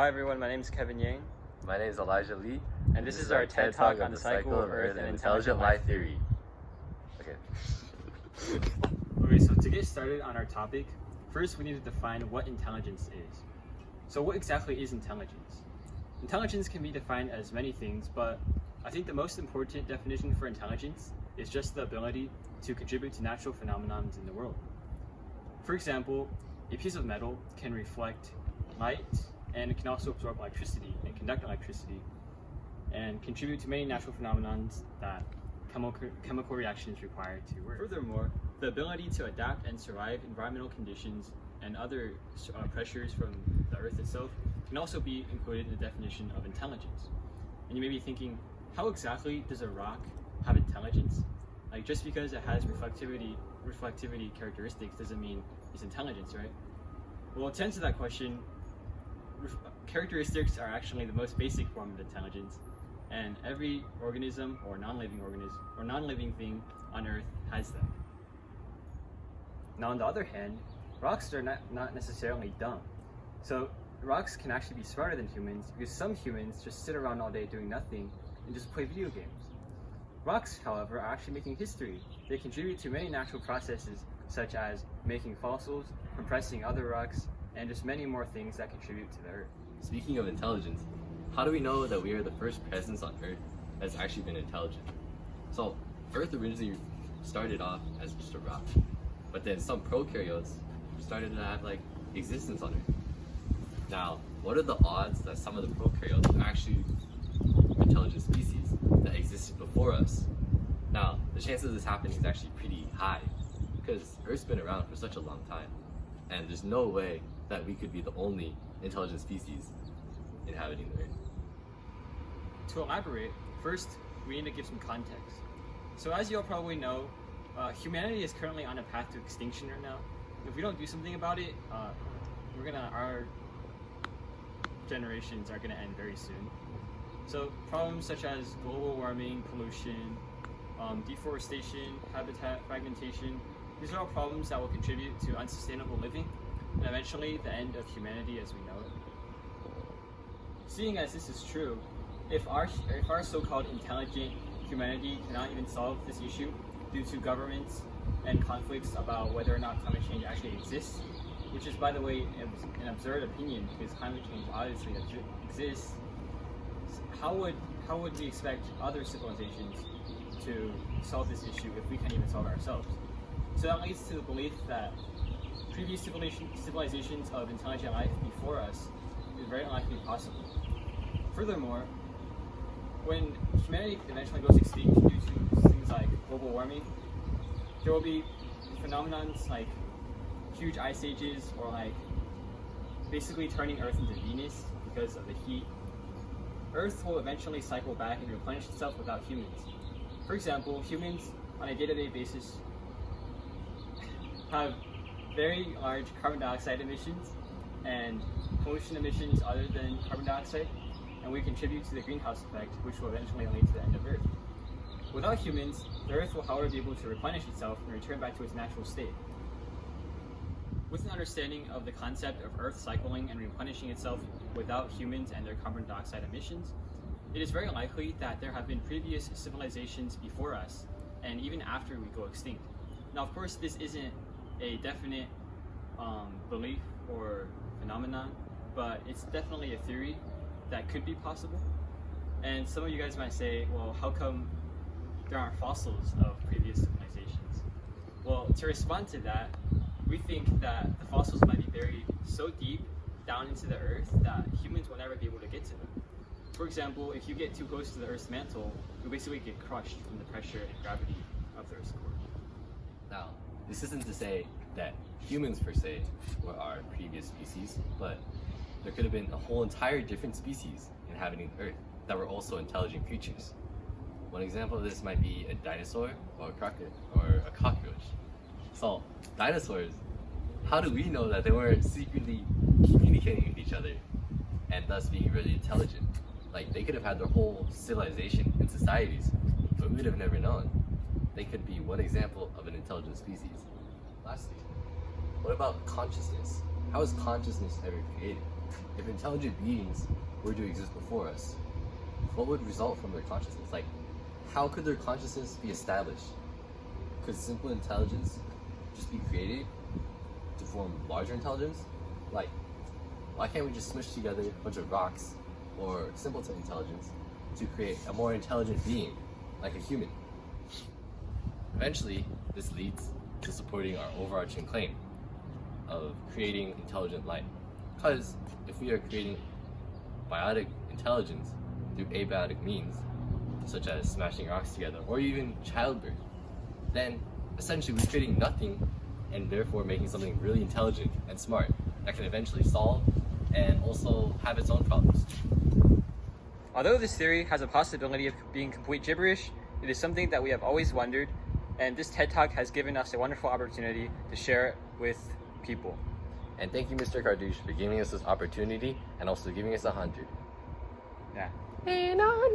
Hi everyone, my name is Kevin Yang, My name is Elijah Lee, and this is our TED Talk on the cycle of Earth and intelligent life theory. Okay. Okay, so to get started on our topic, first we need to define what intelligence is. So what exactly is intelligence? Intelligence can be defined as many things, but I think the most important definition for intelligence is just the ability to contribute to natural phenomena in the world. For example, a piece of metal can reflect light and it can also absorb electricity and conduct electricity and contribute to many natural phenomena that chemical reactions require to work. Furthermore, the ability to adapt and survive environmental conditions and other pressures from the earth itself can also be included in the definition of intelligence. And you may be thinking, how exactly does a rock have intelligence? Like, just because it has reflectivity characteristics doesn't mean it's intelligence, right? Well, to answer that question, characteristics are actually the most basic form of intelligence, and every organism or non-living thing on Earth has them. Now, on the other hand, rocks are not necessarily dumb. So rocks can actually be smarter than humans, because some humans just sit around all day doing nothing and just play video games. Rocks, however, are actually making history. They contribute to many natural processes, such as making fossils, compressing other rocks, and just many more things that contribute to the Earth. Speaking of intelligence, how do we know that we are the first presence on Earth that's actually been intelligent? So, Earth originally started off as just a rock, but then some prokaryotes started to have existence on Earth. Now, what are the odds that some of the prokaryotes are actually intelligent species that existed before us? Now, the chance of this happening is actually pretty high, because Earth's been around for such a long time, and there's no way that we could be the only intelligent species inhabiting the Earth. To elaborate, first we need to give some context. So as you all probably know, humanity is currently on a path to extinction right now. If we don't do something about it, our generations are gonna end very soon. So problems such as global warming, pollution, deforestation, habitat fragmentation, these are all problems that will contribute to unsustainable living and eventually the end of humanity as we know it. Seeing as this is true, if our so-called intelligent humanity cannot even solve this issue due to governments and conflicts about whether or not climate change actually exists, which is, by the way, an absurd opinion because climate change obviously exists, how would we expect other civilizations to solve this issue if we can't even solve it ourselves? So that leads to the belief that previous civilizations of intelligent life before us is very unlikely possible. Furthermore, when humanity eventually goes extinct due to things like global warming, there will be phenomena like huge ice ages or basically turning Earth into Venus because of the heat. Earth will eventually cycle back and replenish itself without humans. For example, humans on a day-to-day basis have very large carbon dioxide emissions and pollution emissions other than carbon dioxide, and we contribute to the greenhouse effect, which will eventually lead to the end of Earth. Without humans, the Earth will, however, be able to replenish itself and return back to its natural state. With an understanding of the concept of Earth cycling and replenishing itself without humans and their carbon dioxide emissions, it is very likely that there have been previous civilizations before us, and even after we go extinct. Now, of course, this isn't a definite belief or phenomenon, but it's definitely a theory that could be possible. And some of you guys might say, well, how come there aren't fossils of previous civilizations? Well, to respond to that, we think that the fossils might be buried so deep down into the earth that humans will never be able to get to them. For example, if you get too close to the Earth's mantle, you'll basically get crushed from the pressure and gravity of the Earth's core. Now, this isn't to say that humans per se were our previous species, but there could have been a whole entire different species inhabiting Earth that were also intelligent creatures. One example of this might be a dinosaur or a cockroach. So, dinosaurs, how do we know that they weren't secretly communicating with each other and thus being really intelligent? They could have had their whole civilization and societies, but we would have never known. They could be one example of an intelligent species. Lastly, what about consciousness? How is consciousness ever created? if intelligent beings were to exist before us, what would result from their consciousness? Like, how could their consciousness be established? Could simple intelligence just be created to form larger intelligence? Like, why can't we just smush together a bunch of rocks or simpleton intelligence to create a more intelligent being, like a human? Eventually, this leads to supporting our overarching claim of creating intelligent life. Because if we are creating biotic intelligence through abiotic means, such as smashing rocks together or even childbirth, then essentially we're creating nothing and therefore making something really intelligent and smart that can eventually solve and also have its own problems. Although this theory has a possibility of being complete gibberish, it is something that we have always wondered, and this TED Talk has given us a wonderful opportunity to share it with people. And thank you, Mr. Kardouche, for giving us this opportunity and also giving us 100. Yeah. And on.